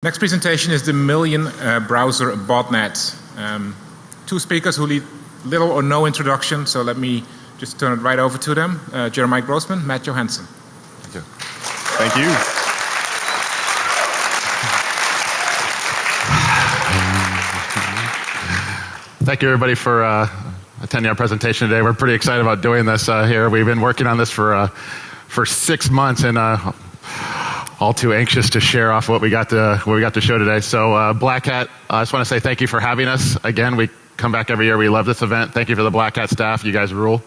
Next presentation is the million browser botnet. Two speakers who need little or no introduction, so let me just turn it right over to them. Jeremiah Grossman, Matt Johansen. Thank you. Thank you. Thank you, everybody, for attending our presentation today. We're pretty excited about doing this here. We've been working on this for 6 months, and all too anxious to share off what we got to show today. So Black Hat, I just want to say thank you for having us. Again, we come back every year. We love this event. Thank you for the Black Hat staff. You guys rule.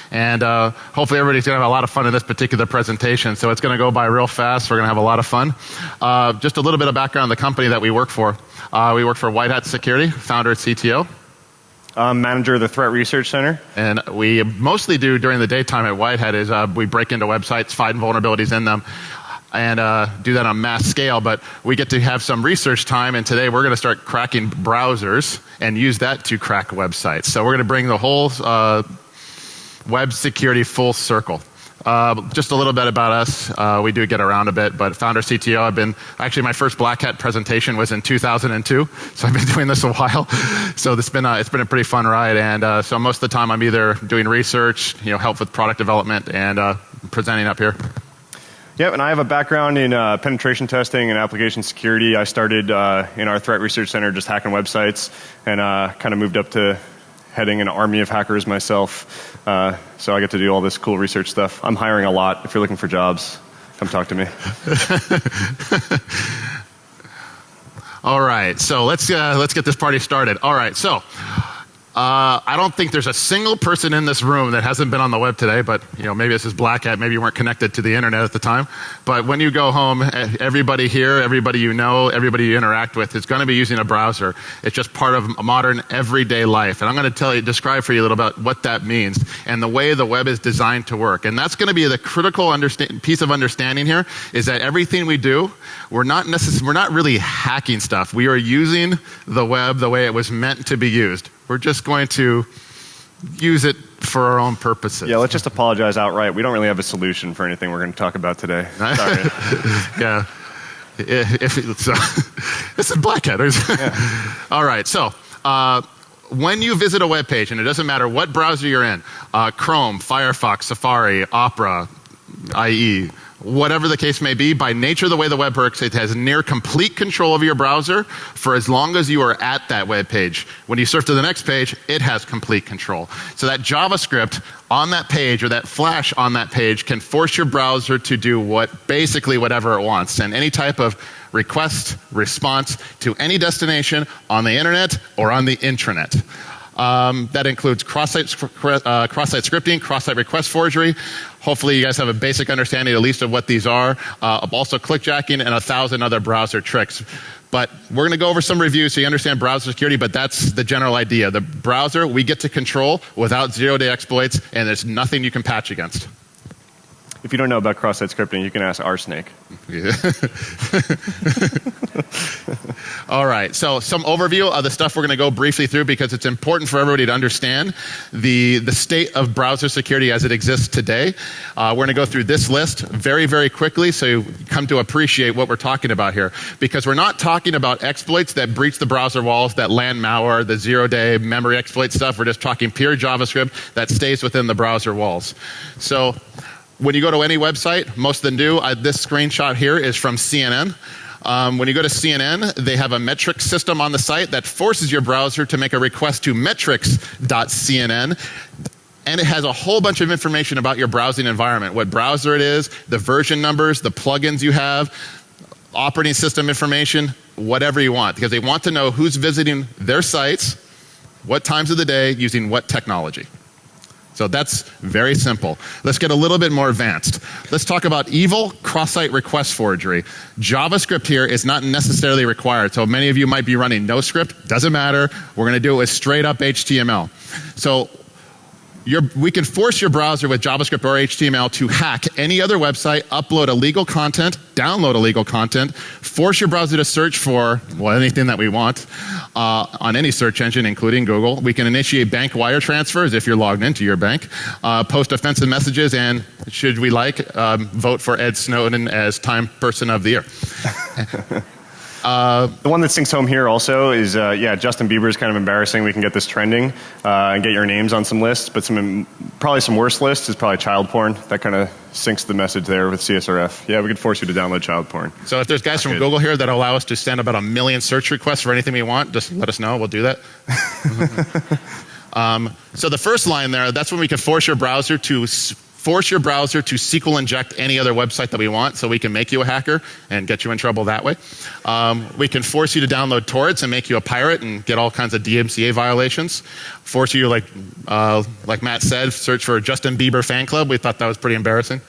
And hopefully everybody's going to have a lot of fun in this particular presentation. So it's going to go by real fast. We're going to have a lot of fun. Just a little bit of background on the company that we work for. We work for White Hat Security, founder and CTO. I'm manager of the Threat Research Center. And we mostly do during the daytime at White Hat is we break into websites, find vulnerabilities in them, and do that on mass scale. But we get to have some research time, and today we're going to start cracking browsers and use that to crack websites. So we're going to bring the whole web security full circle. Just a little bit about us. We do get around a bit, but founder CTO, actually my first Black Hat presentation was in 2002, so I've been doing this a while. So it's been a pretty fun ride, and so most of the time I'm either doing research, help with product development, and presenting up here. Yep, and I have a background in penetration testing and application security. I started in our Threat Research Center just hacking websites, and kind of moved up to heading an army of hackers myself. So I get to do all this cool research stuff. I'm hiring a lot. If you're looking for jobs, come talk to me. All right, so let's get this party started. All right, so I don't think there's a single person in this room that hasn't been on the web today, but maybe this is Black Hat, maybe you weren't connected to the internet at the time. But when you go home, everybody here, everybody you know, everybody you interact with is going to be using a browser. It's just part of modern everyday life. And I'm going to describe for you a little about what that means and the way the web is designed to work. And that's going to be the critical piece of understanding here, is that everything we do, we're not really hacking stuff. We are using the web the way it was meant to be used. We're just going to use it for our own purposes. Yeah, let's just apologize outright. We don't really have a solution for anything we're going to talk about today. Sorry. Yeah. This is Black Hat. Yeah. All right. So when you visit a web page, and it doesn't matter what browser you're in, Chrome, Firefox, Safari, Opera, IE, whatever the case may be, by nature of the way the web works, it has near complete control of your browser for as long as you are at that web page. When you surf to the next page, it has complete control. So that JavaScript on that page or that Flash on that page can force your browser to do basically whatever it wants. Send any type of request, response to any destination on the internet or on the intranet. That includes cross-site scripting, cross-site request forgery. Hopefully you guys have a basic understanding at least of what these are. Also clickjacking and 1,000 other browser tricks. But we're going to go over some reviews so you understand browser security, but that's the general idea. The browser we get to control without zero-day exploits, and there's nothing you can patch against. If you don't know about cross-site scripting, you can ask Arsnake. Yeah. All right, so some overview of the stuff we're going to go briefly through because it's important for everybody to understand the state of browser security as it exists today. We're going to go through this list very, very quickly so you come to appreciate what we're talking about here. Because we're not talking about exploits that breach the browser walls, that land malware, the zero-day memory exploit stuff. We're just talking pure JavaScript that stays within the browser walls. So when you go to any website, most of them do. This screenshot here is from CNN. When you go to CNN, they have a metrics system on the site that forces your browser to make a request to metrics.cnn. And it has a whole bunch of information about your browsing environment, what browser it is, the version numbers, the plugins you have, operating system information, whatever you want. Because they want to know who's visiting their sites, what times of the day, using what technology. So that's very simple. Let's get a little bit more advanced. Let's talk about evil cross-site request forgery. JavaScript here is not necessarily required. So many of you might be running no script. Doesn't matter. We're going to do it with straight up HTML. So we can force your browser with JavaScript or HTML to hack any other website, upload illegal content, download illegal content, force your browser to search for anything that we want on any search engine, including Google. We can initiate bank wire transfers if you're logged into your bank, post offensive messages, and should we vote for Ed Snowden as Time Person of the Year. The one that syncs home here also is, Justin Bieber is kind of embarrassing. We can get this trending and get your names on some lists, but probably some worse lists is probably child porn. That kind of syncs the message there with CSRF. Yeah, we could force you to download child porn. So if there's guys from Google here that allow us to send about 1 million search requests for anything we want, just let us know. We'll do that. So the first line there, that's when we can force your browser to SQL inject any other website that we want, so we can make you a hacker and get you in trouble that way. We can force you to download torrents and make you a pirate and get all kinds of DMCA violations. Force you, like Matt said, search for Justin Bieber fan club. We thought that was pretty embarrassing.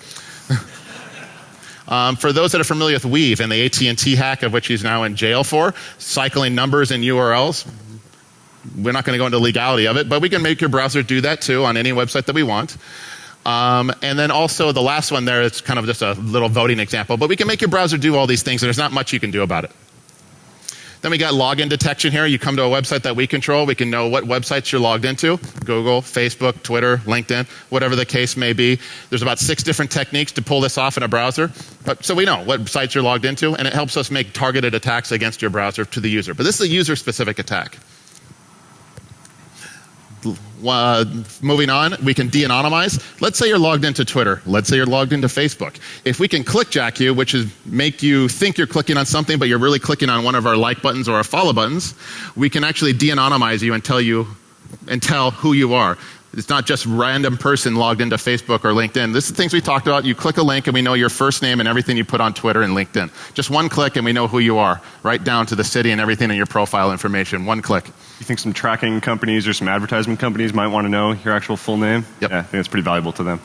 For those that are familiar with Weave and the AT&T hack, of which he's now in jail for, cycling numbers and URLs, we're not going to go into the legality of it, but we can make your browser do that too on any website that we want. And then also the last one there, it's kind of just a little voting example, but we can make your browser do all these things and there's not much you can do about it. Then we got login detection here. You come to a website that we control, we can know what websites you're logged into. Google, Facebook, Twitter, LinkedIn, whatever the case may be. There's about 6 different techniques to pull this off in a browser. So we know what sites you're logged into, and it helps us make targeted attacks against your browser to the user. But this is a user-specific attack. Moving on, we can de-anonymize. Let's say you're logged into Twitter. Let's say you're logged into Facebook. If we can clickjack you, which is make you think you're clicking on something, but you're really clicking on one of our like buttons or our follow buttons, we can actually de-anonymize you and tell who you are. It's not just random person logged into Facebook or LinkedIn. This is things we talked about. You click a link and we know your first name and everything you put on Twitter and LinkedIn. Just one click and we know who you are, right down to the city and everything in your profile information. One click. You think some tracking companies or some advertisement companies might want to know your actual full name? Yep. Yeah, I think that's pretty valuable to them.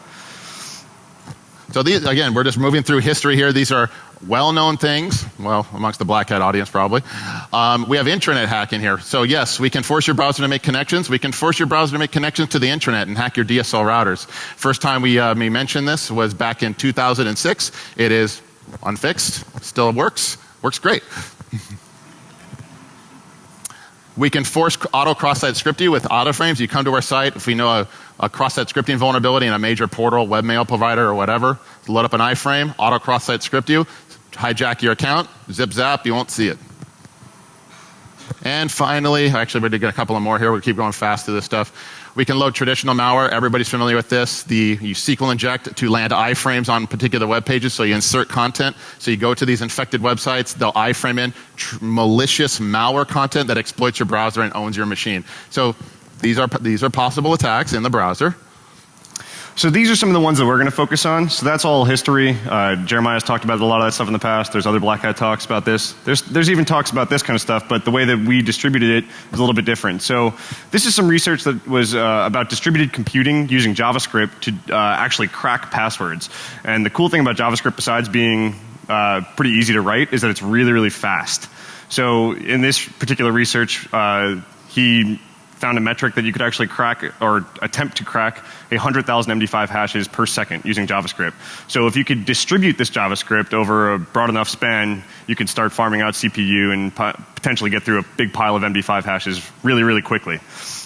So these, again, we're just moving through history here. These are well-known things, well, amongst the black hat audience probably. We have intranet hacking here. So yes, we can force your browser to make connections. We can force your browser to make connections to the intranet and hack your DSL routers. First time we mentioned this was back in 2006. It is unfixed, still works great. We can force auto cross-site script you with auto frames. You come to our site, if we know a cross-site scripting vulnerability in a major portal, webmail provider or whatever, load up an iframe, auto cross-site script you, hijack your account, zip zap, you won't see it. And finally, actually we're going to get a couple of more here, we'll keep going fast through this stuff. We can load traditional malware, everybody's familiar with this. You SQL inject to land iframes on particular web pages, so you insert content. So you go to these infected websites, they'll iframe in malicious malware content that exploits your browser and owns your machine. So these are possible attacks in the browser. So these are some of the ones that we're going to focus on. So that's all history. Jeremiah's talked about a lot of that stuff in the past. There's other black hat talks about this. There's even talks about this kind of stuff, but the way that we distributed it is a little bit different. So this is some research that was about distributed computing using JavaScript to actually crack passwords. And the cool thing about JavaScript, besides being pretty easy to write, is that it's really, really fast. So in this particular research, he found a metric that you could actually crack or attempt to crack 100,000 MD5 hashes per second using JavaScript. So if you could distribute this JavaScript over a broad enough span, you could start farming out CPU and potentially get through a big pile of MD5 hashes really, really quickly.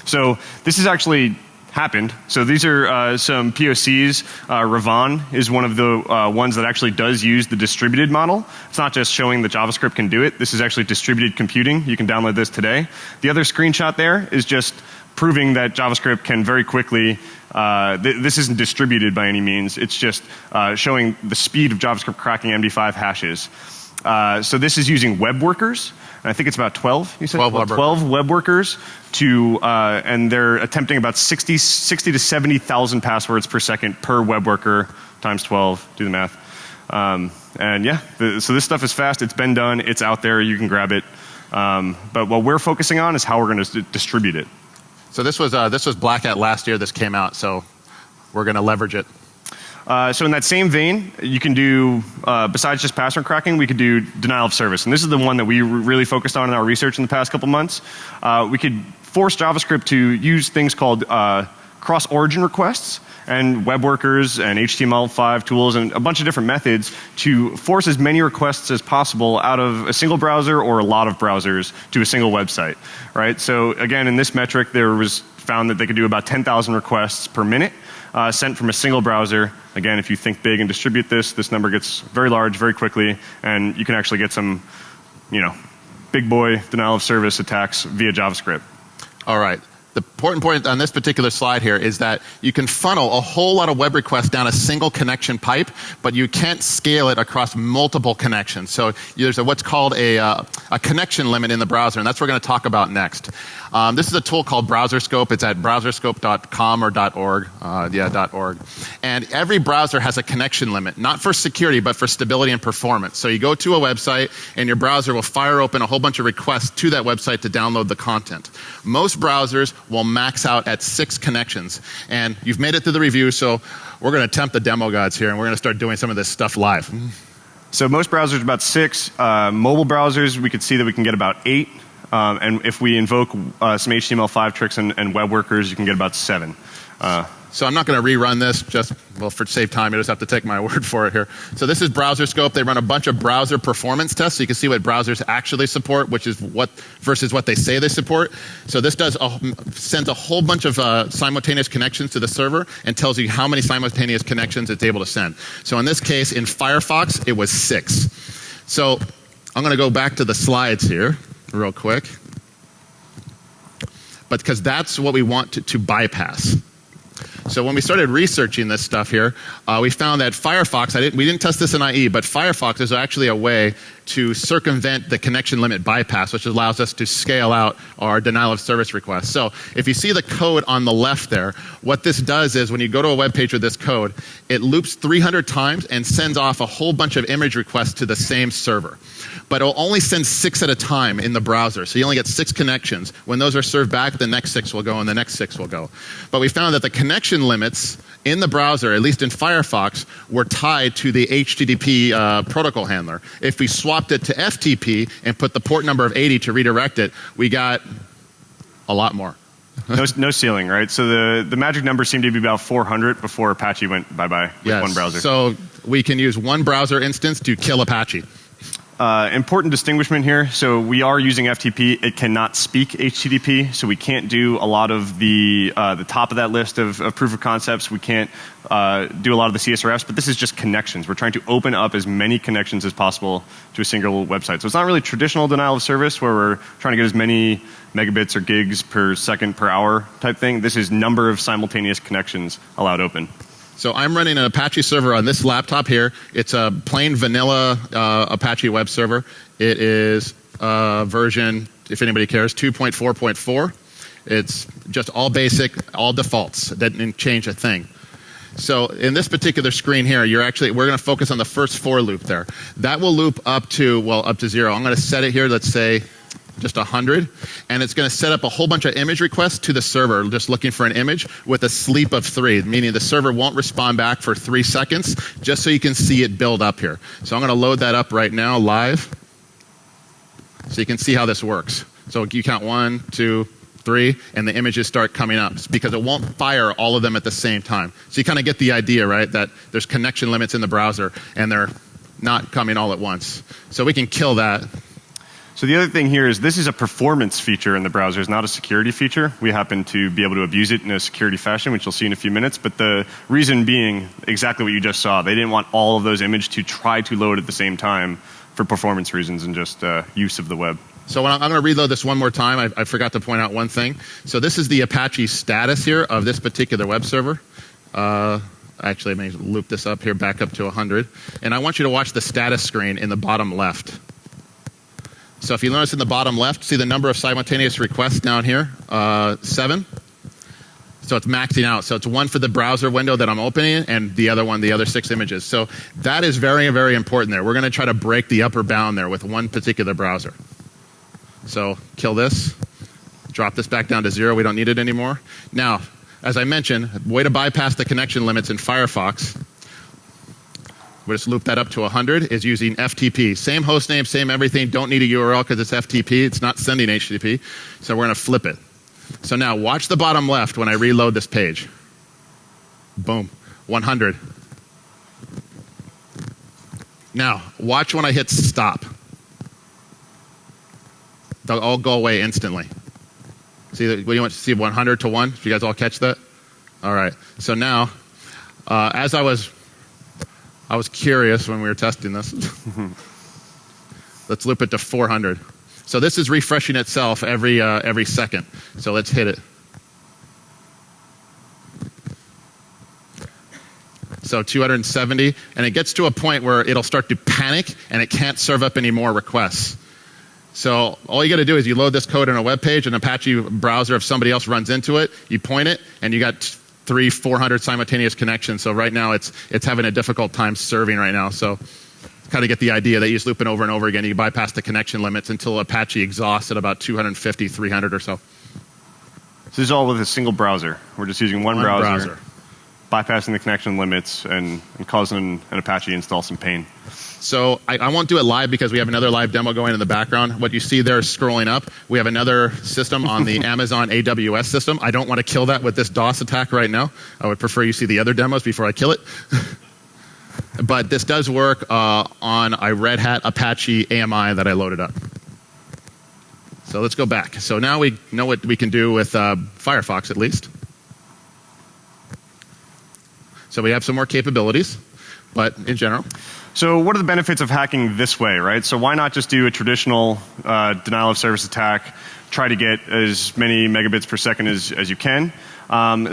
So this has actually happened. So these are some POCs. Ravan is one of the ones that actually does use the distributed model. It's not just showing that JavaScript can do it. This is actually distributed computing. You can download this today. The other screenshot there is just proving that JavaScript can very quickly, this isn't distributed by any means. It's just showing the speed of JavaScript cracking MD5 hashes. So this is using web workers. And I think it's about 12, you said? 12 web workers to, and they're attempting about 60 to 70,000 passwords per second per web worker times 12, do the math. And yeah, so this stuff is fast, it's been done, it's out there, you can grab it. But what we're focusing on is how we're going to distribute it. So this was Black Hat last year, this came out, so we're going to leverage it. So in that same vein, you can do, besides just password cracking, we could do denial of service. And this is the one that we really focused on in our research in the past couple months. We could force JavaScript to use things called cross-origin requests and web workers and HTML5 tools and a bunch of different methods to force as many requests as possible out of a single browser or a lot of browsers to a single website, right? So again, in this metric, there was found that they could do about 10,000 requests per minute sent from a single browser. Again, if you think big and distribute this, this number gets very large very quickly, and you can actually get some, big boy denial of service attacks via JavaScript. All right. The important point on this particular slide here is that you can funnel a whole lot of web requests down a single connection pipe, but you can't scale it across multiple connections. So there's what's called a connection limit in the browser, and that's what we're going to talk about next. This is a tool called BrowserScope. It's at browserscope.com or .org. .org. And every browser has a connection limit, not for security, but for stability and performance. So you go to a website, and your browser will fire open a whole bunch of requests to that website to download the content. Most browsers will max out at 6 connections. And you've made it through the review, so we're going to tempt the demo gods here, and we're going to start doing some of this stuff live. So most browsers about 6. Mobile browsers, we could see that we can get about 8. And if we invoke some HTML5 tricks and web workers, you can get about 7. So I'm not going to rerun this, just, well, for save time, you just have to take my word for it here. So this is BrowserScope. They run a bunch of browser performance tests, so you can see what browsers actually support, which is what versus what they say they support. So this sends a whole bunch of simultaneous connections to the server and tells you how many simultaneous connections it's able to send. So in this case, in Firefox, it was 6. So I'm going to go back to the slides here real quick, but because that's what we want to bypass. So when we started researching this stuff here, we found that Firefox, we didn't test this in IE, but Firefox is actually a way to circumvent the connection limit bypass, which allows us to scale out our denial of service requests. So if you see the code on the left there, what this does is when you go to a web page with this code, it loops 300 times and sends off a whole bunch of image requests to the same server. But it'll only send 6 at a time in the browser. So you only get 6 connections. When those are served back, the next 6 will go and the next 6 will go. But we found that the connection limits in the browser, at least in Firefox, were tied to the HTTP protocol handler. If we swapped it to FTP and put the port number of 80 to redirect it, we got a lot more. No ceiling, right? So the magic number seemed to be about 400 before Apache went bye-bye with one browser. So we can use one browser instance to kill Apache. Important distinguishment here. So we are using FTP. It cannot speak HTTP, so we can't do a lot of the top of that list of proof of concepts. We can't do a lot of the CSRFs, but this is just connections. We're trying to open up as many connections as possible to a single website. So it's not really traditional denial of service where we're trying to get as many megabits or gigs per second per hour type thing. This is number of simultaneous connections allowed open. So I'm running an Apache server on this laptop here. It's a plain vanilla Apache web server. It is version, if anybody cares, 2.4.4. It's just all basic, all defaults. It didn't change a thing. So in this particular screen here, we're going to focus on the first for loop there. That will loop up to 0. I'm going to set it here, let's say, just 100, and it's going to set up a whole bunch of image requests to the server, just looking for an image with a sleep of 3, meaning the server won't respond back for 3 seconds, just so you can see it build up here. So I'm going to load that up right now live, so you can see how this works. So you count 1, 2, 3, and the images start coming up because it won't fire all of them at the same time. So you kind of get the idea, right, that there's connection limits in the browser, and they're not coming all at once. So we can kill that. So the other thing here is this is a performance feature in the browser. It's not a security feature. We happen to be able to abuse it in a security fashion, which you'll see in a few minutes. But the reason being exactly what you just saw. They didn't want all of those images to try to load at the same time for performance reasons and just use of the web. So I'm going to reload this one more time. I forgot to point out one thing. So this is the Apache status here of this particular web server. Actually, I may loop this up here back up to 100. And I want you to watch the status screen in the bottom left. So if you notice in the bottom left, see the number of simultaneous requests down here, 7. So it's maxing out. So it's 1 for the browser window that I'm opening and the other 6 images. So that is very, very important there. We're going to try to break the upper bound there with one particular browser. So kill this, drop this back down to 0. We don't need it anymore. Now, as I mentioned, way to bypass the connection limits in Firefox, we'll just loop that up to 100, is using FTP. Same host name, same everything. Don't need a URL because it's FTP. It's not sending HTTP. So we're going to flip it. So now watch the bottom left when I reload this page. Boom, 100. Now, watch when I hit stop. They'll all go away instantly. See, what you want to see 100 to 1? Did you guys all catch that? All right. So now, as I was curious when we were testing this. Let's loop it to 400. So this is refreshing itself every second. So let's hit it. So 270, and it gets to a point where it'll start to panic and it can't serve up any more requests. So all you got to do is you load this code in a web page, an Apache browser, if somebody else runs into it, you point it, and you got 300-400 simultaneous connections. So right now it's having a difficult time serving right now. So kind of get the idea that you just loop it over and over again. You bypass the connection limits until Apache exhausts at about 250, 300 or so. So this is all with a single browser. We're just using one browser, bypassing the connection limits and causing an Apache install some pain. So I won't do it live because we have another live demo going in the background. What you see there is scrolling up. We have another system on the Amazon AWS system. I don't want to kill that with this DOS attack right now. I would prefer you see the other demos before I kill it. But this does work on a Red Hat Apache AMI that I loaded up. So let's go back. So now we know what we can do with Firefox at least. So we have some more capabilities, but in general. So what are the benefits of hacking this way, right? So why not just do a traditional denial of service attack, try to get as many megabits per second as you can?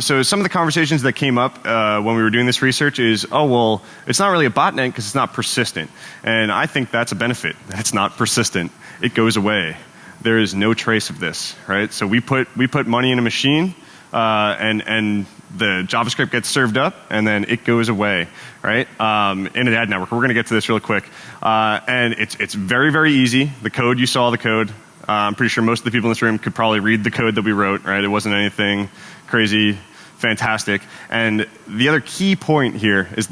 So some of the conversations that came up when we were doing this research is, oh, well, it's not really a botnet because it's not persistent. And I think that's a benefit. It's not persistent. It goes away. There is no trace of this, right? So we put money in a machine and the JavaScript gets served up, and then it goes away, right? In an ad network. We're going to get to this real quick. And it's very, very easy. The code, you saw the code. I'm pretty sure most of the people in this room could probably read the code that we wrote, right? It wasn't anything crazy, fantastic. And the other key point here is,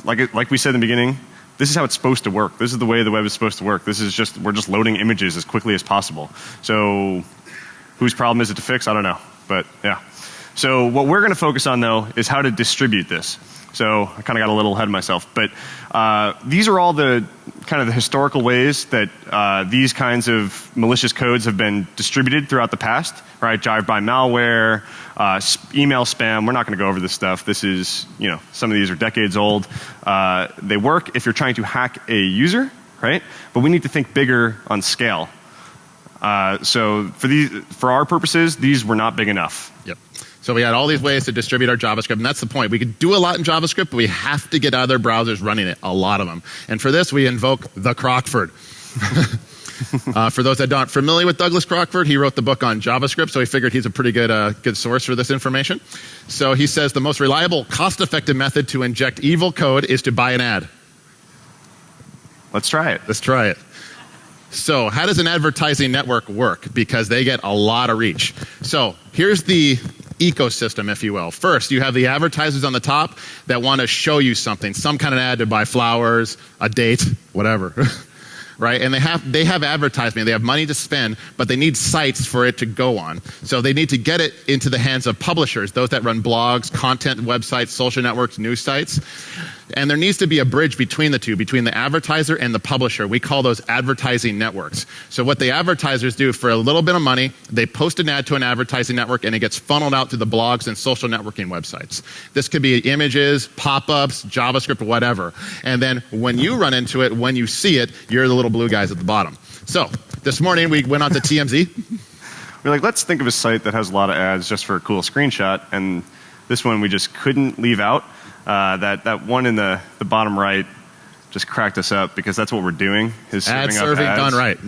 like we said in the beginning, this is how it's supposed to work. This is the way the web is supposed to work. This is just, we're just loading images as quickly as possible. So whose problem is it to fix? I don't know. But yeah. So what we're going to focus on, though, is how to distribute this. So I kind of got a little ahead of myself. But these are all the kind of the historical ways that these kinds of malicious codes have been distributed throughout the past, right? Drive-by malware, email spam. We're not going to go over this stuff. This is, some of these are decades old. They work if you're trying to hack a user, right? But we need to think bigger on scale. So for our purposes, these were not big enough. Yep. So we had all these ways to distribute our JavaScript, and that's the point. We could do a lot in JavaScript, but we have to get other browsers running it, a lot of them. And for this, we invoke the Crockford. For those that aren't familiar with Douglas Crockford, he wrote the book on JavaScript, so he figured he's a pretty good source for this information. So he says the most reliable, cost-effective method to inject evil code is to buy an ad. Let's try it. Let's try it. So how does an advertising network work? Because they get a lot of reach. So here's the ecosystem, if you will. First, you have the advertisers on the top that want to show you something, some kind of ad to buy flowers, a date, whatever. Right? And they have advertisement, they have money to spend, but they need sites for it to go on. So they need to get it into the hands of publishers, those that run blogs, content websites, social networks, news sites. And there needs to be a bridge between the two, between the advertiser and the publisher. We call those advertising networks. So what the advertisers do for a little bit of money, they post an ad to an advertising network and it gets funneled out to the blogs and social networking websites. This could be images, pop-ups, JavaScript, whatever. And then when you run into it, when you see it, you're the little blue guys at the bottom. So this morning we went on to TMZ. We're like, let's think of a site that has a lot of ads just for a cool screenshot. And this one we just couldn't leave out. That one in the bottom right just cracked us up because that's what we're doing is serving up ads. Done right.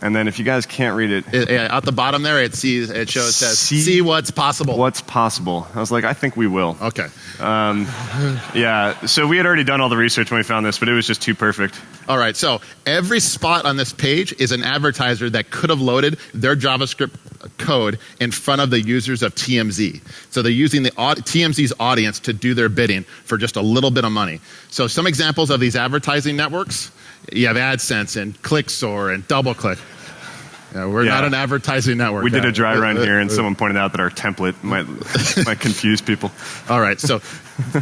And then if you guys can't read it, at the bottom there it says see what's possible. What's possible? I was like, I think we will. Okay. Yeah. So we had already done all the research when we found this, but it was just too perfect. All right. So every spot on this page is an advertiser that could have loaded their JavaScript code in front of the users of TMZ. So they're using the TMZ's audience to do their bidding for just a little bit of money. So some examples of these advertising networks, you have AdSense and ClickSoar and DoubleClick. We're not an advertising network. We did a dry run here, and someone pointed out that our template might confuse people. All right, so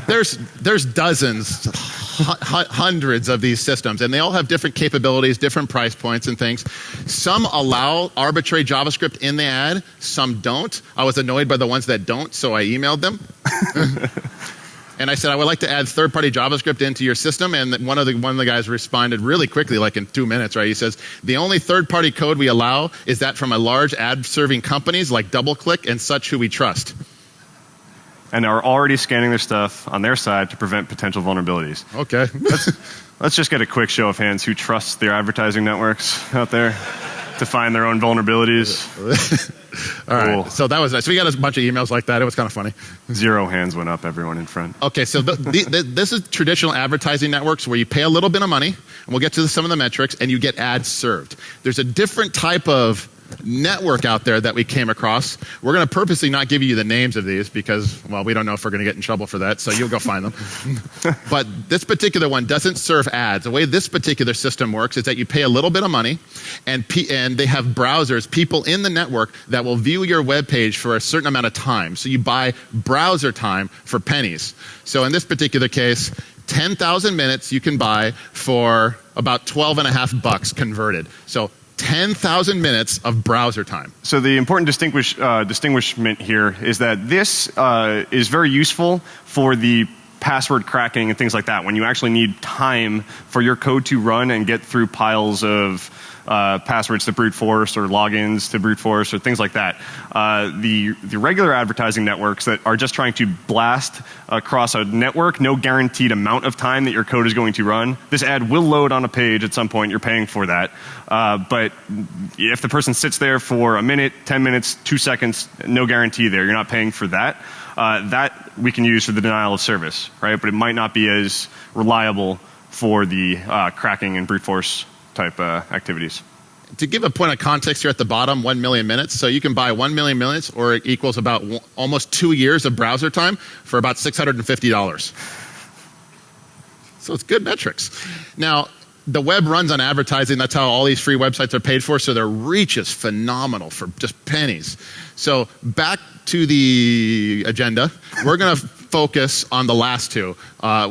there's dozens, hundreds of these systems, and they all have different capabilities, different price points and things. Some allow arbitrary JavaScript in the ad, some don't. I was annoyed by the ones that don't, so I emailed them. And I said, I would like to add third-party JavaScript into your system. And one of the guys responded really quickly, like in 2 minutes, right? He says, the only third-party code we allow is that from a large ad-serving companies like DoubleClick and such who we trust. And are already scanning their stuff on their side to prevent potential vulnerabilities. Okay. Let's just get a quick show of hands who trusts their advertising networks out there to find their own vulnerabilities. All right. So that was nice. We got a bunch of emails like that. It was kind of funny. 0 hands went up, everyone in front. Okay, so this is traditional advertising networks where you pay a little bit of money, and we'll get to some of the metrics, and you get ads served. There's a different type of network out there that we came across. We're going to purposely not give you the names of these because, well, we don't know if we're going to get in trouble for that, so you'll go find them. But this particular one doesn't serve ads. The way this particular system works is that you pay a little bit of money, and they have browsers, people in the network that will view your web page for a certain amount of time. So you buy browser time for pennies. So in this particular case, 10,000 minutes you can buy for about $12.50 converted. So 10,000 minutes of browser time. So the important distinguishment here is that this is very useful for the password cracking and things like that, when you actually need time for your code to run and get through piles of passwords to brute force or logins to brute force or things like that. The regular advertising networks that are just trying to blast across a network, no guaranteed amount of time that your code is going to run. This ad will load on a page at some point. You're paying for that. But if the person sits there for a minute, 10 minutes, 2 seconds, no guarantee there. You're not paying for that. That we can use for the denial of service, right? But it might not be as reliable for the cracking and brute force type activities. To give a point of context here at the bottom, 1 million minutes. So you can buy 1 million minutes, or it equals about almost 2 years of browser time for about $650. So it's good metrics. Now, the web runs on advertising. That's how all these free websites are paid for. So their reach is phenomenal for just pennies. So back to the agenda. We're going to focus on the last two.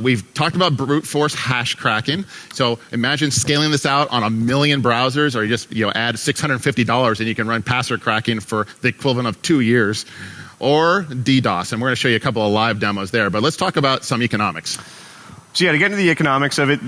We've talked about brute force hash cracking. So imagine scaling this out on 1 million browsers, or you just add $650 and you can run password cracking for the equivalent of 2 years. Or DDoS, and we're going to show you a couple of live demos there. But let's talk about some economics. So yeah, to get into the economics of it,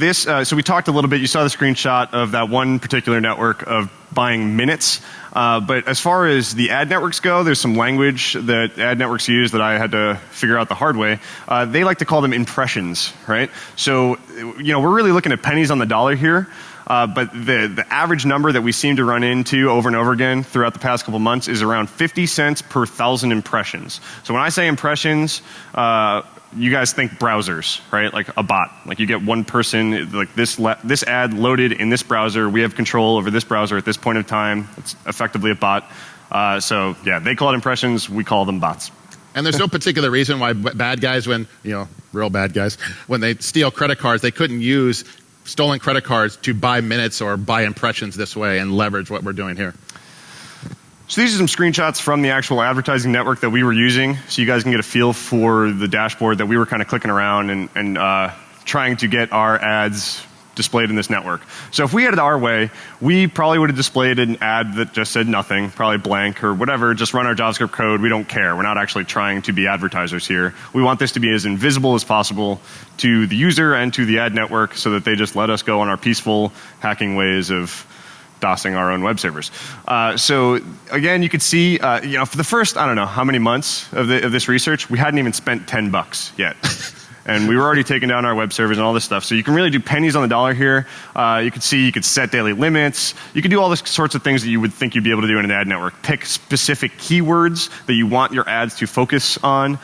so we talked a little bit, you saw the screenshot of that one particular network of buying minutes. But as far as the ad networks go, there's some language that ad networks use that I had to figure out the hard way. They like to call them impressions, right? So, we're really looking at pennies on the dollar here. But the average number that we seem to run into over and over again throughout the past couple months is around 50 cents per 1,000 impressions. So when I say impressions, you guys think browsers, right? Like a bot. Like you get one person, like this ad loaded in this browser. We have control over this browser at this point in time. It's effectively a bot. So yeah, they call it impressions. We call them bots. And there's no particular reason why bad guys, real bad guys, when they steal credit cards, they couldn't use stolen credit cards to buy minutes or buy impressions this way and leverage what we're doing here. So these are some screenshots from the actual advertising network that we were using, so you guys can get a feel for the dashboard that we were kind of clicking around and trying to get our ads displayed in this network. So if we had it our way, we probably would have displayed an ad that just said nothing, probably blank or whatever, just run our JavaScript code. We don't care. We're not actually trying to be advertisers here. We want this to be as invisible as possible to the user and to the ad network so that they just let us go on our peaceful hacking ways of DOSing our own web servers. So again, you could see, for the first, I don't know how many months of this research, we hadn't even spent $10 yet. And we were already taking down our web servers and all this stuff. So you can really do pennies on the dollar here. You could set daily limits. You can do all the sorts of things that you would think you'd be able to do in an ad network. Pick specific keywords that you want your ads to focus on.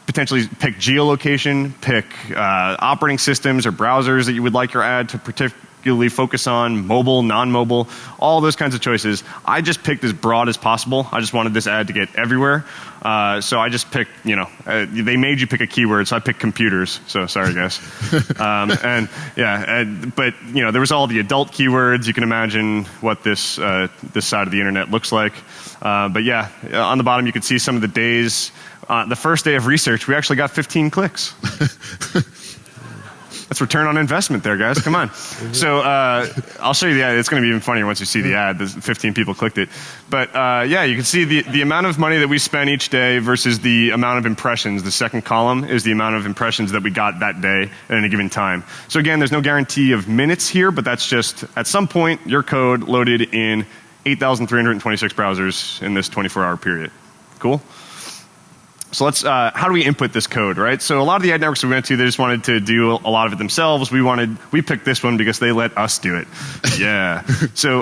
Potentially pick geolocation, pick operating systems or browsers that you would like your ad to particularly focus on, mobile, non-mobile, all those kinds of choices. I just picked as broad as possible. I just wanted this ad to get everywhere. So I just picked, they made you pick a keyword, so I picked computers. So sorry, guys. But there was all the adult keywords. You can imagine what this side of the internet looks like. But yeah, on the bottom you can see some of the days. The first day of research, we actually got 15 clicks. That's return on investment there, guys. Come on. So I'll show you the ad. It's going to be even funnier once you see the ad. There's 15 people clicked it. But yeah, you can see the amount of money that we spent each day versus the amount of impressions. The second column is the amount of impressions that we got that day at any given time. So again, there's no guarantee of minutes here, but that's just at some point your code loaded in 8,326 browsers in this 24-hour period. Cool? So let's, how do we input this code, right? So a lot of the ad networks we went to, they just wanted to do a lot of it themselves. We picked this one because they let us do it. Yeah. So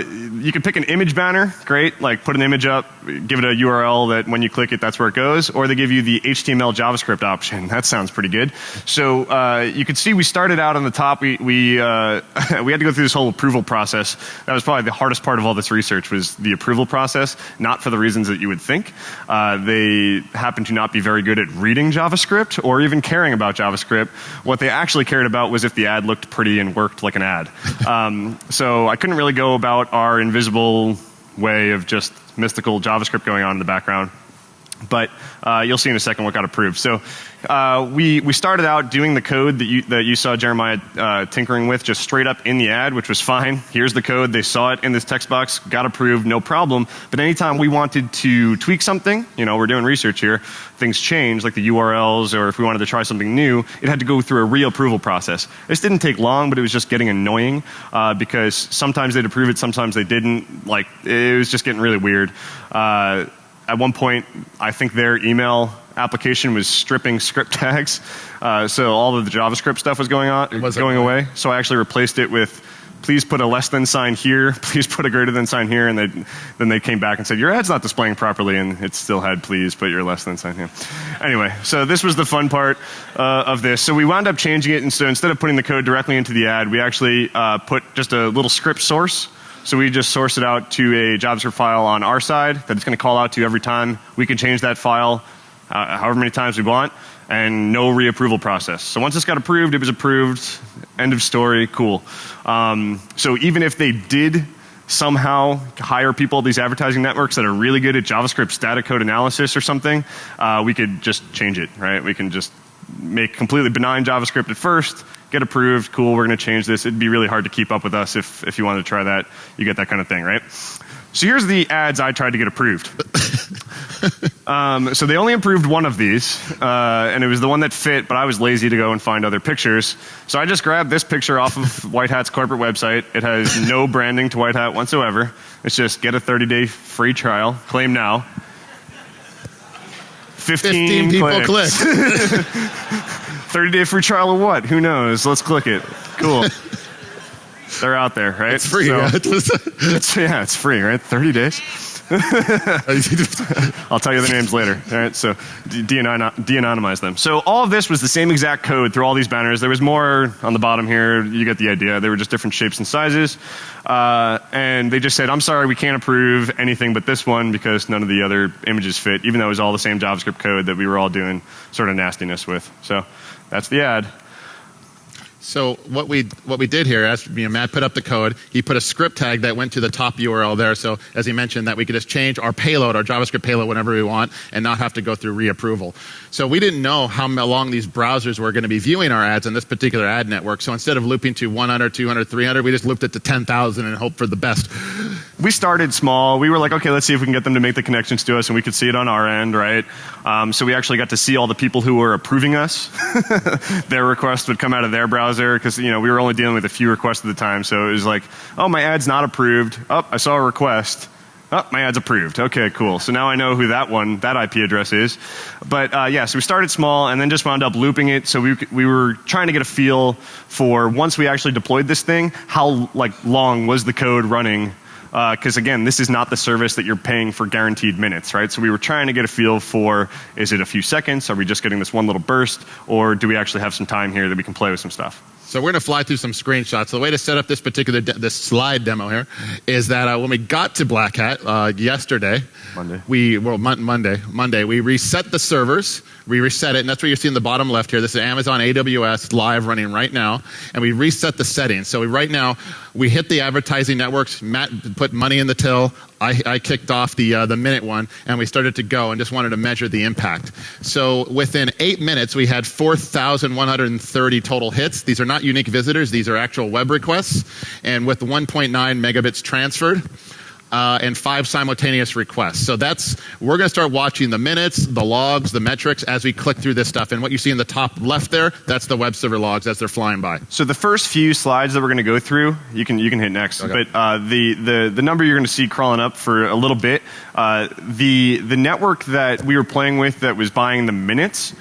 you can pick an image banner, great, like put an image up, give it a URL that when you click it, that's where it goes, or they give you the HTML JavaScript option. That sounds pretty good. So you can see we started out on the top, we had to go through this whole approval process. That was probably the hardest part of all this research was the approval process, not for the reasons that you would think. They happen to not be very good at reading JavaScript or even caring about JavaScript. What they actually cared about was if the ad looked pretty and worked like an ad. So I couldn't really go about our invisible way of just mystical JavaScript going on in the background. But you'll see in a second what got approved. So we started out doing the code that you saw Jeremiah tinkering with just straight up in the ad, which was fine. Here's the code. They saw it in this text box, got approved, no problem. But anytime we wanted to tweak something, we're doing research here, things change, like the URLs, or if we wanted to try something new, it had to go through a reapproval process. This didn't take long, but it was just getting annoying because sometimes they'd approve it, sometimes they didn't. Like, it was just getting really weird. At one point, I think their email application was stripping script tags, so all of the JavaScript stuff was going away. So I actually replaced it with, please put a less than sign here, please put a greater than sign here, and then they came back and said, your ad's not displaying properly, and it still had please put your less than sign here. Anyway, so this was the fun part of this. So we wound up changing it, and so instead of putting the code directly into the ad, we actually put just a little script source. So we just source it out to a JavaScript file on our side that it's going to call out to every time. We can change that file however many times we want, and no reapproval process. So once this got approved, it was approved. End of story. Cool. So even if they did somehow hire people at these advertising networks that are really good at JavaScript static code analysis or something, we could just change it, right? We can just make completely benign JavaScript at first, get approved, cool, we're going to change this. It'd be really hard to keep up with us if you wanted to try that. You get that kind of thing, right? So here's the ads I tried to get approved. So they only approved one of these, and it was the one that fit, but I was lazy to go and find other pictures. So I just grabbed this picture off of White Hat's corporate website. It has no branding to White Hat whatsoever. It's just get a 30-day free trial, claim now. 15 people clicked. 30-day free trial of what? Who knows? Let's click it. Cool. They're out there, right? It's free. So, it's free, right? 30 days. I'll tell you the names later. All right, so de-anonymize them. So all of this was the same exact code through all these banners. There was more on the bottom here. You get the idea. They were just different shapes and sizes. And they just said, I'm sorry, we can't approve anything but this one because none of the other images fit, even though it was all the same JavaScript code that we were all doing sort of nastiness with. So that's the ad. So what we did here, as Matt put up the code, he put a script tag that went to the top URL there. So as he mentioned, that we could just change our payload, our JavaScript payload, whenever we want, and not have to go through reapproval. So we didn't know how long these browsers were going to be viewing our ads in this particular ad network. So instead of looping to 100, 200, 300, we just looped it to 10,000 and hoped for the best. We started small. We were like, okay, let's see if we can get them to make the connections to us, and we could see it on our end, right? So we actually got to see all the people who were approving us. Their requests would come out of their browser because we were only dealing with a few requests at the time. So it was like, oh, my ad's not approved. Oh, I saw a request. Oh, my ad's approved. Okay, cool. So now I know who that IP address is. But yeah, so we started small and then just wound up looping it. So we were trying to get a feel for, once we actually deployed this thing, how long was the code running? Because again, this is not the service that you're paying for guaranteed minutes, right? So we were trying to get a feel for, is it a few seconds? Are we just getting this one little burst? Or do we actually have some time here that we can play with some stuff? So we're going to fly through some screenshots. The way to set up this particular this slide demo here is that when we got to Black Hat yesterday, Monday, we reset the servers. We reset it, and that's what you see in the bottom left here. This is Amazon AWS live running right now, and we reset the settings. So right now, We hit the advertising networks. Matt put money in the till. I kicked off the minute one, and we started to go and just wanted to measure the impact. So within 8 minutes, we had 4,130 total hits. These are not unique visitors. These are actual web requests. And with 1.9 megabits transferred, and 5 simultaneous requests. So we're going to start watching the minutes, the logs, the metrics as we click through this stuff. And what you see in the top left there, that's the web server logs as they're flying by. So the first few slides that we're going to go through, you can hit next. Okay. But the number you're going to see crawling up for a little bit, the network that we were playing with that was buying the minutes,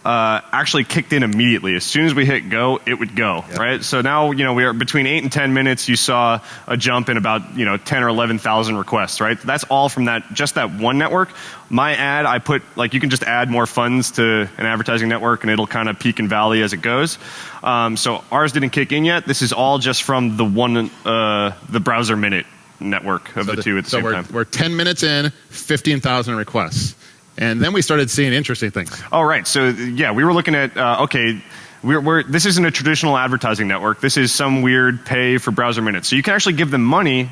actually kicked in immediately. As soon as we hit go, it would go, right? So now, we are between 8 and 10 minutes, you saw a jump in about, 10 or 11,000 requests, right? That's all from just that one network. My ad, I put, you can just add more funds to an advertising network and it'll kind of peak and valley as it goes. So ours didn't kick in yet. This is all just from the browser minute network of the two at the same time. We're 10 minutes in, 15,000 requests. And then we started seeing interesting things. All right. So, yeah, we were looking at, this isn't a traditional advertising network. This is some weird pay for browser minutes. So you can actually give them money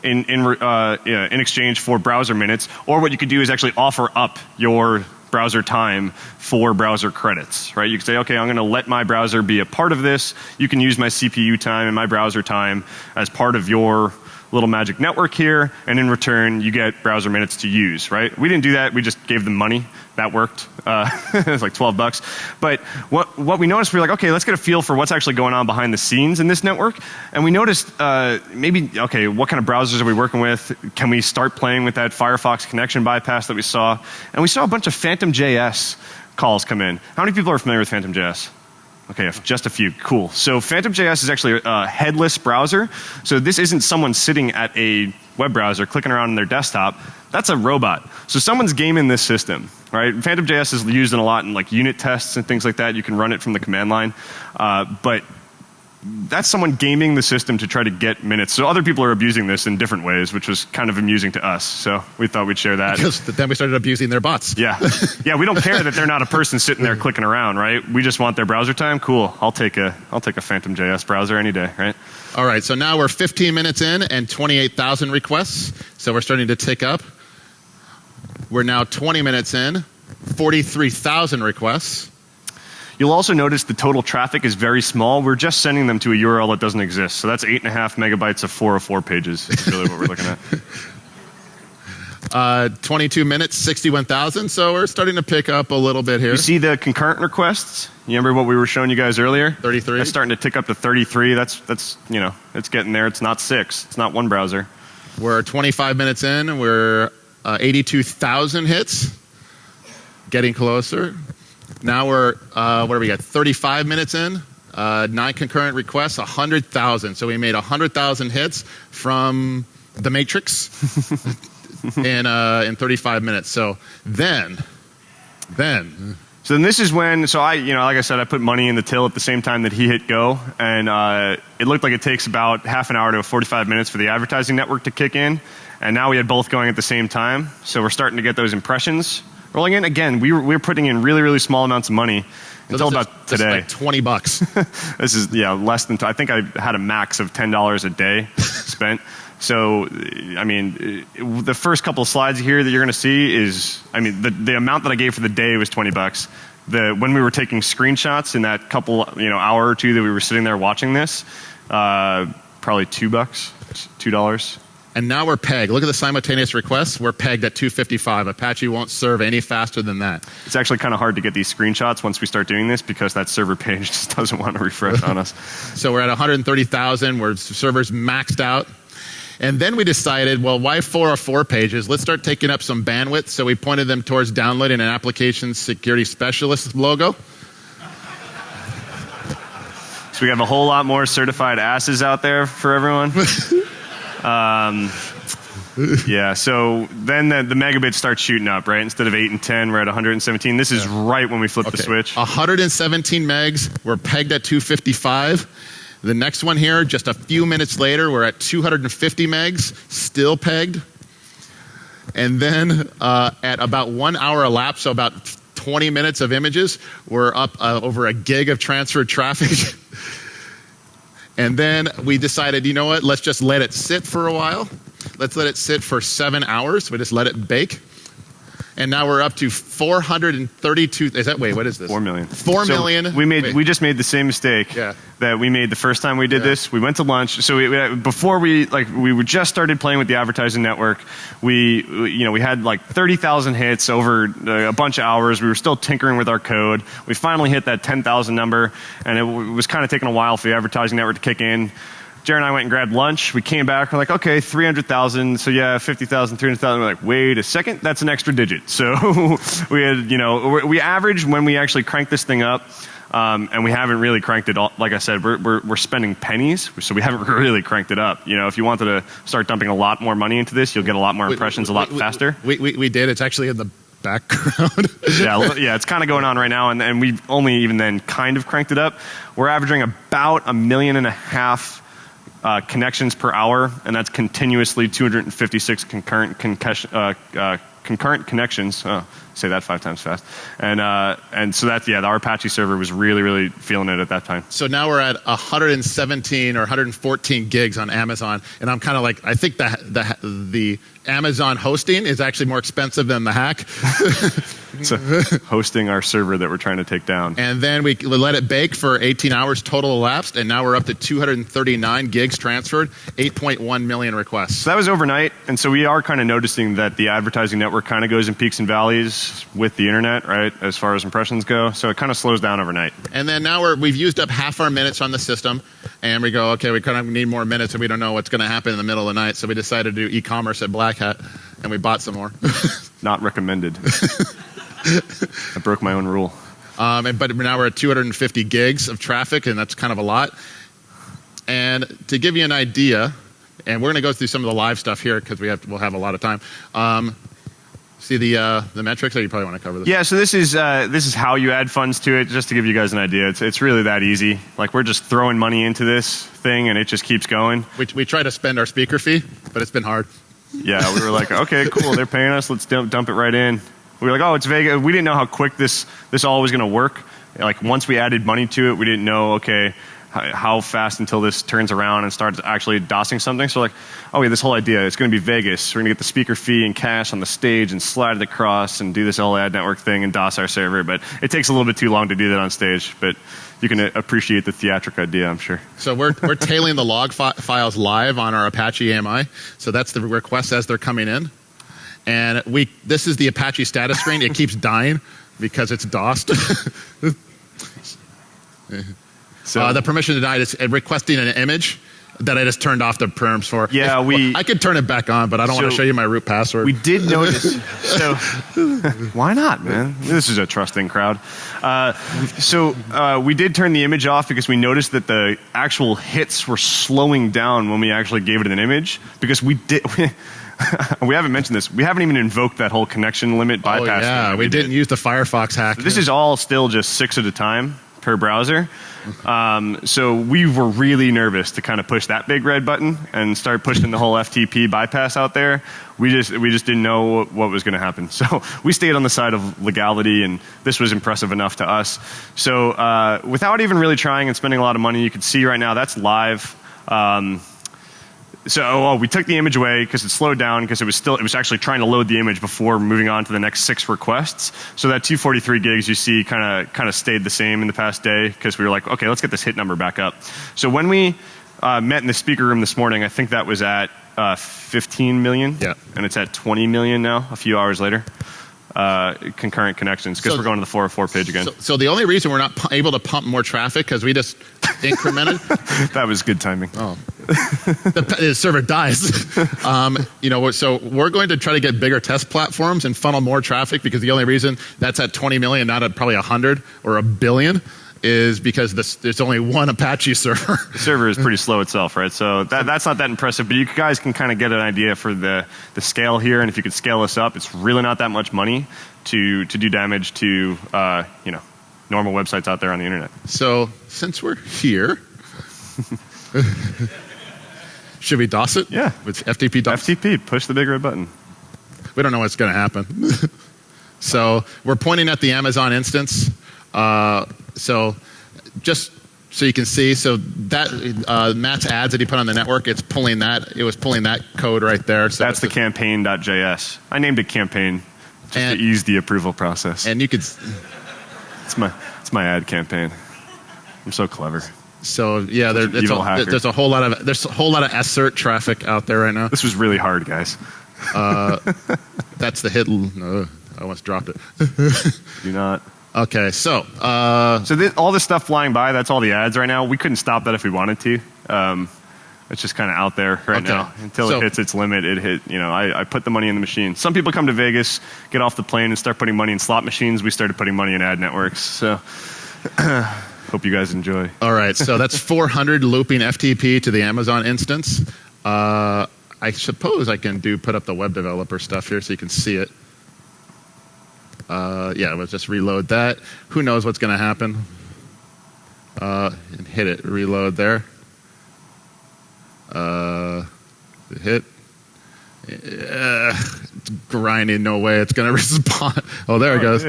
in exchange for browser minutes. Or what you could do is actually offer up your browser time for browser credits, right? You could say, okay, I'm going to let my browser be a part of this. You can use my CPU time and my browser time as part of your little magic network here, and in return, you get browser minutes to use, right? We didn't do that. We just gave them money. That worked. It was like $12. But what we noticed, we were like, okay, let's get a feel for what's actually going on behind the scenes in this network. And we noticed what kind of browsers are we working with? Can we start playing with that Firefox connection bypass that we saw? And we saw a bunch of Phantom.js calls come in. How many people are familiar with Phantom.js? Okay, just a few. Cool. So Phantom.js is actually a headless browser. So this isn't someone sitting at a web browser clicking around on their desktop. That's a robot. So someone's gaming this system, right? Phantom.js is used in a lot in unit tests and things like that. You can run it from the command line. But that's someone gaming the system to try to get minutes. So other people are abusing this in different ways, which was kind of amusing to us. So we thought we'd share that. Because then we started abusing their bots. Yeah. Yeah, we don't care that they're not a person sitting there clicking around, right? We just want their browser time. Cool. I'll take a Phantom.js browser any day, right? All right, so now we're 15 minutes in and 28,000 requests. So we're starting to tick up. We're now 20 minutes in, 43,000 requests. You'll also notice the total traffic is very small. We're just sending them to a URL that doesn't exist. So that's 8.5 megabytes of 404 pages is really what we're looking at. 22 minutes, 61,000. So we're starting to pick up a little bit here. You see the concurrent requests? You remember what we were showing you guys earlier? 33. That's starting to tick up to 33. That's it's getting there. It's not 6. It's not one browser. We're 25 minutes in. We're 82,000 hits. Getting closer. Now we're, what do we got? 35 minutes in, 9 concurrent requests, 100,000. So we made 100,000 hits from the Matrix in 35 minutes. So then. So then this is when, like I said, I put money in the till at the same time that he hit go. And it looked like it takes about half an hour to 45 minutes for the advertising network to kick in. And now we had both going at the same time. So we're starting to get those impressions rolling in. Again, we were putting in really, really small amounts of money until about today. This is like $20. This is, less than, I think I had a max of $10 a day spent. So, the first couple of slides here that you're going to see is, the amount that I gave for the day was $20. When we were taking screenshots in that couple, hour or two that we were sitting there watching this, probably $2. And now we're pegged. Look at the simultaneous requests. We're pegged at 255. Apache won't serve any faster than that. It's actually kind of hard to get these screenshots once we start doing this because that server page just doesn't want to refresh on us. So we're at 130,000. We're servers maxed out. And then we decided, well, why 404 pages? Let's start taking up some bandwidth. So we pointed them towards downloading an application security specialist logo. So we have a whole lot more certified asses out there for everyone. So then the megabits start shooting up, right? Instead of 8 and 10, we're at 117. This is right when we flip the switch. 117 megs. We're pegged at 255. The next one here, just a few minutes later, we're at 250 megs, still pegged. And then at about 1 hour elapsed, so about 20 minutes of images, we're up over a gig of transferred traffic. And then we decided, you know what, let's just let it sit for a while. Let's let it sit for 7 hours. We just let it bake. And now we're up to 432. What is this? 4 million. 4 million. We just made the same mistake that we made the first time we did this. We went to lunch. So before we just started playing with the advertising network. We had like 30,000 hits over a bunch of hours. We were still tinkering with our code. We finally hit that 10,000 number, and it was kind of taking a while for the advertising network to kick in. Jared and I went and grabbed lunch. We came back. We're like, okay, 300,000. So yeah, 50,000, 300,000. We're like, wait a second, that's an extra digit. So we had, we averaged when we actually cranked this thing up, and we haven't really cranked it all. Like I said, we're spending pennies, so we haven't really cranked it up. If you wanted to start dumping a lot more money into this, you'll get a lot more impressions a lot faster. We did. It's actually in the background. yeah, it's kind of going on right now, and we've only even then kind of cranked it up. We're averaging about 1.5 million connections per hour, and that's continuously 256 concurrent connections. Say that 5 times fast. And so that's, the Apache server was really, really feeling it at that time. So now we're at 117 or 114 gigs on Amazon, and I'm kind of like, I think the Amazon hosting is actually more expensive than the hack. So hosting our server that we're trying to take down. And then we let it bake for 18 hours total elapsed, and now we're up to 239 gigs transferred, 8.1 million requests. So that was overnight, and so we are kind of noticing that the advertising network kind of goes in peaks and valleys with the internet, right, as far as impressions go. So it kind of slows down overnight. And then now we've used up half our minutes on the system, and we go, okay, we kind of need more minutes, and we don't know what's going to happen in the middle of the night, so we decided to do e-commerce at Black Hat, and we bought some more. Not recommended. I broke my own rule. But now we're at 250 gigs of traffic, and that's kind of a lot. And to give you an idea, and we're going to go through some of the live stuff here because we'll have a lot of time. See the metrics, or you probably want to cover this? Yeah, so this is how you add funds to it, just to give you guys an idea. It's really that easy. Like, we're just throwing money into this thing, and it just keeps going. We try to spend our speaker fee, but it's been hard. Yeah, we were like, okay, cool, they're paying us, let's dump it right in. We were like, oh, it's Vegas. We didn't know how quick this all was going to work. Like, once we added money to it, we didn't know, okay, how fast until this turns around and starts actually DOSing something. So like, oh, yeah, this whole idea, it's going to be Vegas. We're going to get the speaker fee and cash on the stage and slide it across and do this all ad network thing and DOS our server. But it takes a little bit too long to do that on stage. But you can appreciate the theatric idea, I'm sure. So we're tailing the log files live on our Apache AMI. So that's the requests as they're coming in. And this is the Apache status screen. It keeps dying because it's DOSed. So the permission denied is requesting an image that I just turned off the perms for. Yeah, I could turn it back on, but I don't want to show you my root password. We did notice. So why not, man? This is a trusting crowd. We did turn the image off because we noticed that the actual hits were slowing down when we actually gave it an image, because we haven't mentioned this. We haven't even invoked that whole connection limit bypass. Oh, yeah, we didn't use the Firefox hack. So this is all still just 6 at a time per browser. So we were really nervous to kind of push that big red button and start pushing the whole FTP bypass out there. We just didn't know what was going to happen. So we stayed on the side of legality, and this was impressive enough to us. So without even really trying and spending a lot of money, you can see right now that's live. So we took the image away because it slowed down, because it was actually trying to load the image before moving on to the next 6 requests. So that 243 gigs you see kind of stayed the same in the past day, because we were like, okay, let's get this hit number back up. So when we met in the speaker room this morning, I think that was at 15 million. Yeah. And it's at 20 million now, a few hours later. Concurrent connections, because we're going to the 404 page again. So the only reason we're not able to pump more traffic, because we just incremented. That was good timing. Oh, the server dies. So we're going to try to get bigger test platforms and funnel more traffic, because the only reason that's at 20 million, not at probably 100 or a billion, is because there's only one Apache server. The server is pretty slow itself, right? So that's not that impressive, but you guys can kind of get an idea for the scale here, and if you could scale this up, it's really not that much money to do damage to normal websites out there on the internet. So since we're here, should we DOS it? Yeah. With FTP DOS? FTP, push the big red button. We don't know what's going to happen. So we're pointing at the Amazon instance. So just So you can see, so that Matt's ads that he put on the network, it's pulling that. It was pulling that code right there. So that's the campaign.js. I named it campaign just to ease the approval process. And you could. It's my ad campaign. I'm so clever. So yeah, there's a whole lot of assert traffic out there right now. This was really hard, guys. That's the hit. I almost dropped it. Do not. Okay, so all this stuff flying by, that's all the ads right now. We couldn't stop that if we wanted to. It's just kind of out there right now until it hits its limit. It hit. I put the money in the machine. Some people come to Vegas, get off the plane, and start putting money in slot machines. We started putting money in ad networks. So hope you guys enjoy. All right, so that's 400 looping FTP to the Amazon instance. I suppose I can put up the web developer stuff here so you can see it. Yeah, let's just reload that. Who knows what's going to happen? And hit it. Reload there. Hit. It's grinding. No way it's going to respond. Oh, there it goes.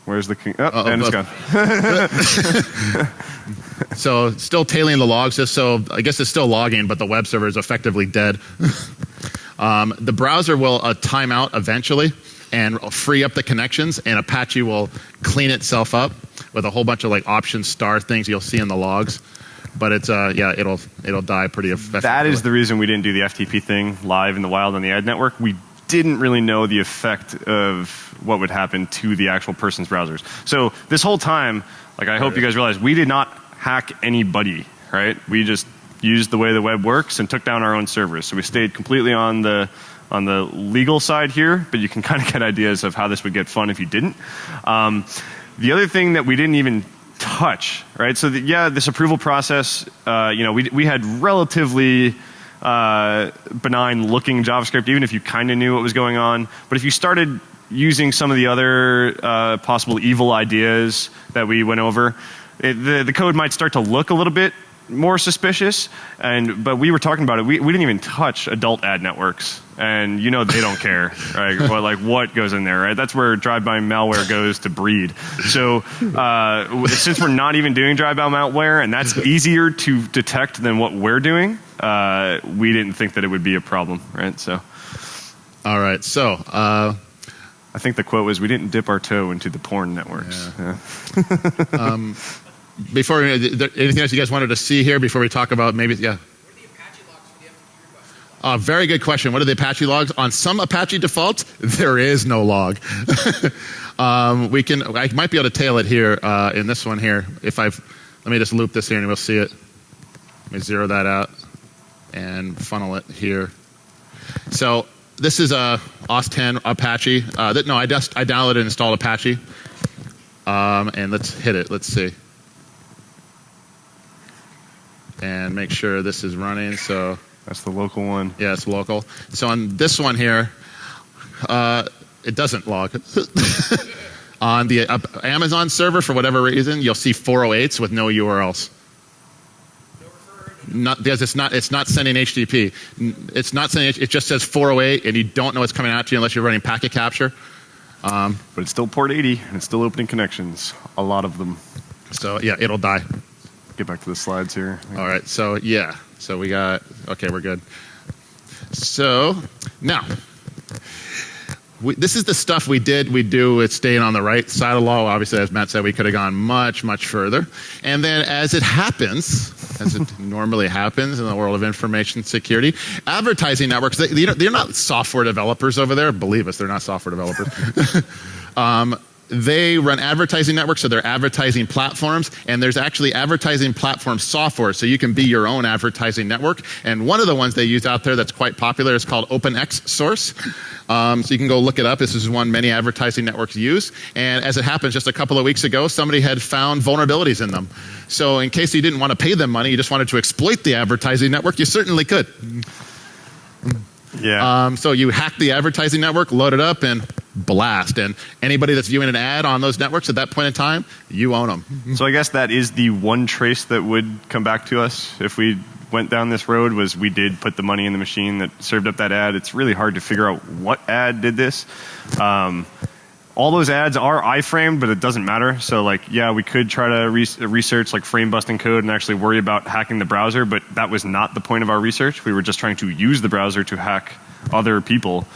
Where's the king? Oh, and it's gone. So still tailing the logs. So I guess it's still logging, but the web server is effectively dead. The browser will time out eventually and free up the connections, and Apache will clean itself up with a whole bunch of option star things you'll see in the logs. But it's it'll die pretty effectively. That is the reason we didn't do the FTP thing live in the wild on the ad network. We didn't really know the effect of what would happen to the actual person's browsers. So this whole time, I hope you guys realize, we did not hack anybody, right? We just used the way the web works and took down our own servers. So we stayed completely on the legal side here, but you can kind of get ideas of how this would get fun if you didn't. The other thing that we didn't even touch, right? So this approval process, we had relatively benign looking JavaScript, even if you kind of knew what was going on. But if you started using some of the other possible evil ideas that we went over, the code might start to look a little bit more suspicious. But we were talking about it. We didn't even touch adult ad networks, and they don't care, right? What goes in there, right? That's where drive-by malware goes to breed. So since we're not even doing drive-by malware, and that's easier to detect than what we're doing, we didn't think that it would be a problem, right? So, all right. So I think the quote was, "We didn't dip our toe into the porn networks." Yeah. Before anything else you guys wanted to see here before we talk about maybe What are the Apache logs for the FTP request? Very good question. What are the Apache logs? On some Apache defaults, there is no log. I might be able to tail it here in this one here. Let me just loop this here and we'll see it. Let me zero that out and funnel it here. So this is OS 10 Apache. I downloaded and installed Apache. And let's hit it. Let's see. And make sure this is running. So that's the local one. Yeah, it's local. So on this one here, it doesn't log. On the Amazon server, for whatever reason, you'll see 408s with no URLs. Because it's not sending HTTP. It's not sending. It just says 408, and you don't know what's coming out to you unless you're running packet capture. But it's still port 80, and it's still opening connections. A lot of them. So yeah, it'll die. Get back to the slides here. All right. So yeah. So we got. Okay, we're good. So now. This is the stuff we do with staying on the right side of the law. Obviously, as Matt said, we could have gone much, much further. And then as it happens, as it normally happens in the world of information security, advertising networks, they're not software developers over there. Believe us, they're not software developers. They run advertising networks, so they're advertising platforms, and there's actually advertising platform software, so you can be your own advertising network. And one of the ones they use out there that's quite popular is called OpenX Source. So you can go look it up. This is one many advertising networks use. And as it happens, just a couple of weeks ago, somebody had found vulnerabilities in them. So in case you didn't want to pay them money, you just wanted to exploit the advertising network, you certainly could. Yeah. So you hack the advertising network, load it up, and blast. And anybody that's viewing an ad on those networks at that point in time, you own them. So I guess that is the one trace that would come back to us if we went down this road, was we did put the money in the machine that served up that ad. It's really hard to figure out what ad did this. all those ads are iframed, but it doesn't matter. So like, yeah, we could try to research like frame busting code and actually worry about hacking the browser, but that was not the point of our research. We were just trying to use the browser to hack other people,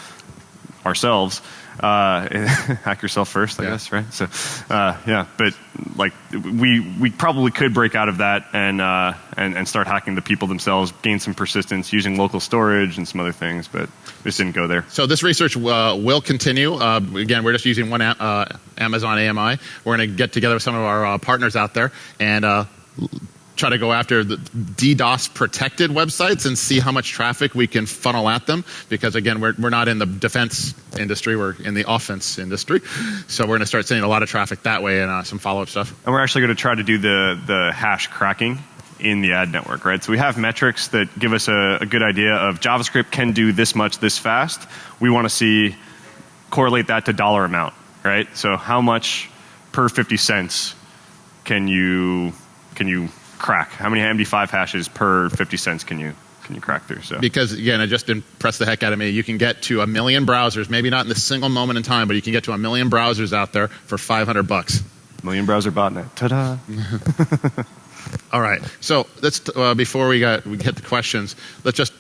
ourselves. Hack yourself first, I guess, right? So, yeah, but like we probably could break out of that and start hacking the people themselves, gain some persistence using local storage and some other things, but we just didn't go there. So this research will continue. Again, we're just using one Amazon AMI. We're going to get together with some of our partners out there and try to go after the DDoS protected websites and see how much traffic we can funnel at them, because again, we're not in the defense industry, we're in the offense industry. So we're going to start sending a lot of traffic that way and some follow-up stuff. And we're actually going to try to do the hash cracking in the ad network, right? So we have metrics that give us a good idea of JavaScript can do this much this fast. We want to correlate that to dollar amount, right? So how much per 50 cents can you crack? How many MD5 hashes per 50 cents can you crack through? So because again, it just impressed the heck out of me. You can get to 1 million browsers, maybe not in a single moment in time, but you can get to 1 million browsers out there for $500. Million browser botnet. Ta-da! All right. So let's before we get the questions, let's just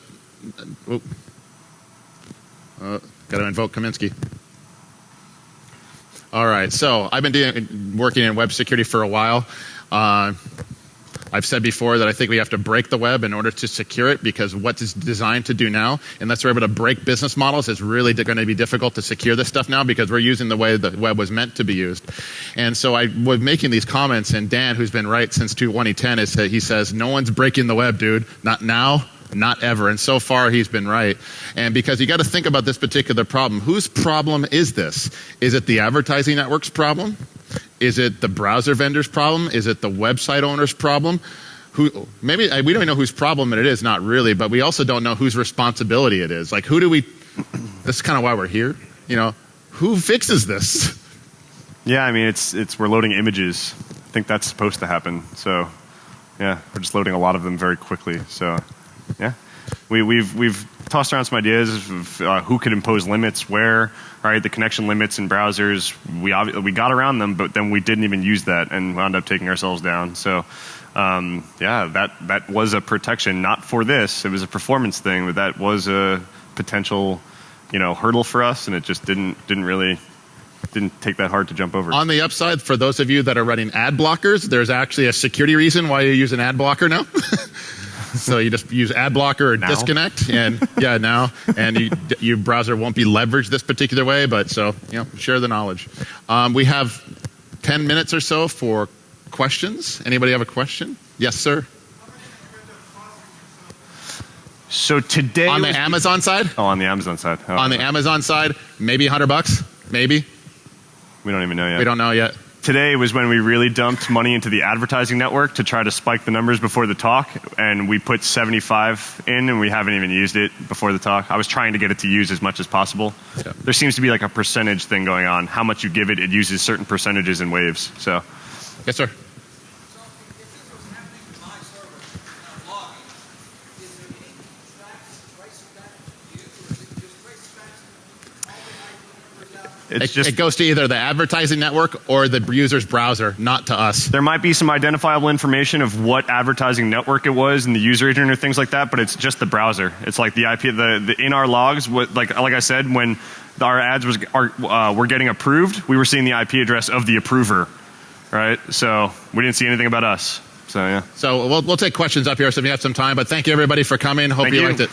got to invoke Kaminsky. All right. So I've been working in web security for a while. I've said before that I think we have to break the web in order to secure it, because what it's designed to do now, unless we're able to break business models, is really going to be difficult to secure this stuff now, because we're using the way the web was meant to be used. And so I was making these comments, and Dan, who's been right since 2010, he says, no one's breaking the web, dude. Not now, not ever. And so far, he's been right. And because you got to think about this particular problem. Whose problem is this? Is it the advertising network's problem? Is it the browser vendor's problem? Is it the website owner's problem? Maybe we don't even know whose problem it is, not really, but we also don't know whose responsibility it is. Like, this is kind of why we're here. You know, who fixes this? Yeah, I mean, we're loading images. I think that's supposed to happen. So, yeah, we're just loading a lot of them very quickly. So, yeah, we've tossed around some ideas of who could impose limits where. Right, the connection limits in browsers, we got around them, but then we didn't even use that and wound up taking ourselves down. So, yeah, that was a protection, not for this. It was a performance thing, but that was a potential, hurdle for us, and it just didn't take that hard to jump over. On the upside, for those of you that are running ad blockers, there's actually a security reason why you use an ad blocker now. So you just use ad blocker or disconnect, and and your browser won't be leveraged this particular way. But share the knowledge. We have 10 minutes or so for questions. Anybody have a question? Yes, sir. So today on the Amazon side. Oh, on the Amazon side. Oh, on the Amazon side, maybe $100. Maybe. We don't even know yet. We don't know yet. Today was when we really dumped money into the advertising network to try to spike the numbers before the talk, and we put 75 in, and we haven't even used it before the talk. I was trying to get it to use as much as possible. Yeah. There seems to be like a percentage thing going on. How much you give it, it uses certain percentages in waves. So, yes, sir. It goes to either the advertising network or the user's browser, not to us. There might be some identifiable information of what advertising network it was and the user agent or things like that, but it's just the browser. It's like the IP, the in our logs. Like I said, when our ads were getting approved, we were seeing the IP address of the approver, right? So we didn't see anything about us. So yeah. So we'll take questions up here, so if you have some time. But thank you everybody for coming. Hope you liked it.